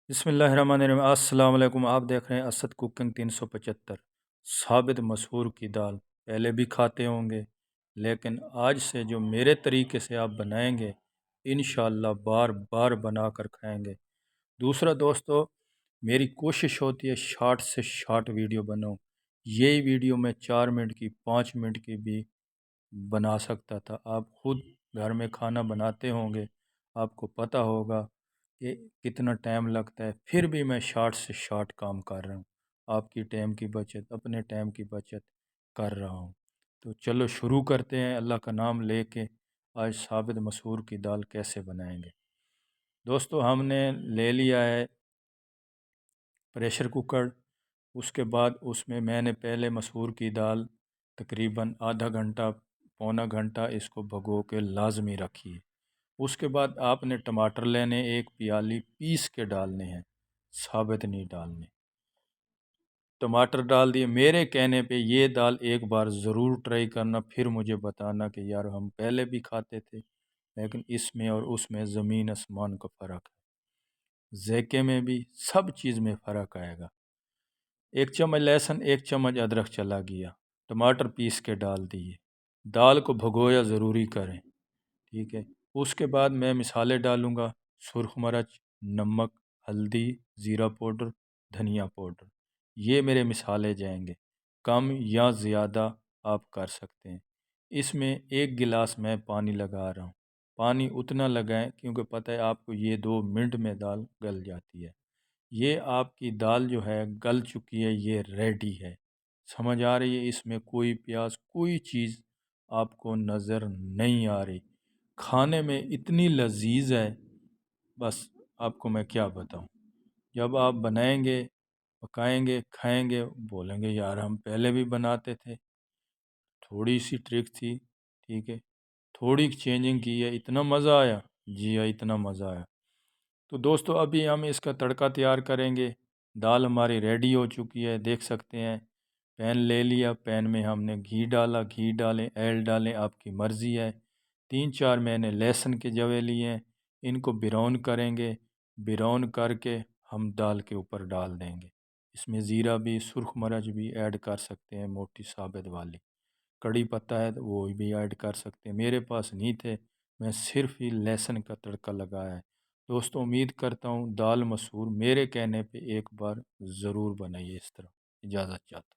بسم اللہ الرحمن الرحیم۔ السلام علیکم، آپ دیکھ رہے ہیں اسد کوکنگ 375۔ ثابت مسحور کی دال پہلے بھی کھاتے ہوں گے، لیکن آج سے جو میرے طریقے سے آپ بنائیں گے انشاءاللہ بار بار بنا کر کھائیں گے۔ دوسرا دوستو، میری کوشش ہوتی ہے شارٹ سے شارٹ ویڈیو بناؤں۔ یہی ویڈیو میں 4 منٹ کی 5 منٹ کی بھی بنا سکتا تھا۔ آپ خود گھر میں کھانا بناتے ہوں گے، آپ کو پتہ ہوگا کہ کتنا ٹائم لگتا ہے، پھر بھی میں شارٹ سے شارٹ کام کر رہا ہوں، آپ کی ٹائم کی بچت، اپنے ٹائم کی بچت کر رہا ہوں۔ تو چلو شروع کرتے ہیں اللہ کا نام لے کے۔ آج ثابت مسحور کی دال کیسے بنائیں گے؟ دوستو، ہم نے لے لیا ہے پریشر کوکر۔ اس کے بعد اس میں نے پہلے مسحور کی دال تقریباً آدھا گھنٹہ پونا گھنٹہ اس کو بھگو کے لازمی رکھی ہے۔ اس کے بعد آپ نے ٹماٹر لینے، ایک پیالی پیس کے ڈالنے ہیں، ثابت نہیں ڈالنے۔ ٹماٹر ڈال دیے۔ میرے کہنے پہ یہ دال ایک بار ضرور ٹرائی کرنا، پھر مجھے بتانا کہ یار ہم پہلے بھی کھاتے تھے لیکن اس میں اور اس میں زمین آسمان کا فرق ہے، ذائقے میں بھی سب چیز میں فرق آئے گا۔ ایک چمچ لہسن، ایک چمچ ادرک چلا گیا، ٹماٹر پیس کے ڈال دیے، دال کو بھگویا ضروری کریں، ٹھیک ہے۔ اس کے بعد میں مصالحے ڈالوں گا، سرخ مرچ، نمک، ہلدی، زیرہ پاؤڈر، دھنیا پاؤڈر۔ یہ میرے مصالحے جائیں گے، کم یا زیادہ آپ کر سکتے ہیں۔ اس میں 1 گلاس میں پانی لگا رہا ہوں۔ پانی اتنا لگائیں کیونکہ پتہ ہے آپ کو یہ 2 منٹ میں دال گل جاتی ہے۔ یہ آپ کی دال جو ہے گل چکی ہے، یہ ریڈی ہے، سمجھ آ رہی ہے؟ اس میں کوئی پیاز کوئی چیز آپ کو نظر نہیں آ رہی، کھانے میں اتنی لذیذ ہے، بس آپ کو میں کیا بتاؤں۔ جب آپ بنائیں گے، پکائیں گے، کھائیں گے، بولیں گے یار ہم پہلے بھی بناتے تھے، تھوڑی سی ٹرک تھی، ٹھیک ہے، تھوڑی چینجنگ کی ہے، اتنا مزہ آیا۔ جی ہاں، اتنا مزہ آیا۔ تو دوستو ابھی ہم اس کا تڑکا تیار کریں گے۔ دال ہماری ریڈی ہو چکی ہے، دیکھ سکتے ہیں۔ پین لے لیا، پین میں ہم نے گھی ڈالا، گھی ڈالیں، ایل ڈالیں، آپ کی مرضی ہے۔ 3-4 میں نے لہسن کے جوے لیے ہیں، ان کو براؤن کریں گے، براؤن کر کے ہم دال کے اوپر ڈال دیں گے۔ اس میں زیرہ بھی، سرخ مرچ بھی ایڈ کر سکتے ہیں، موٹی ثابت والی کڑی پتہ ہے تو وہ بھی ایڈ کر سکتے ہیں، میرے پاس نہیں تھے، میں صرف ہی لہسن کا تڑکا لگایا ہے۔ دوستوں امید کرتا ہوں دال مسحور میرے کہنے پہ ایک بار ضرور بنائیے اس طرح۔ اجازت چاہتا ہوں۔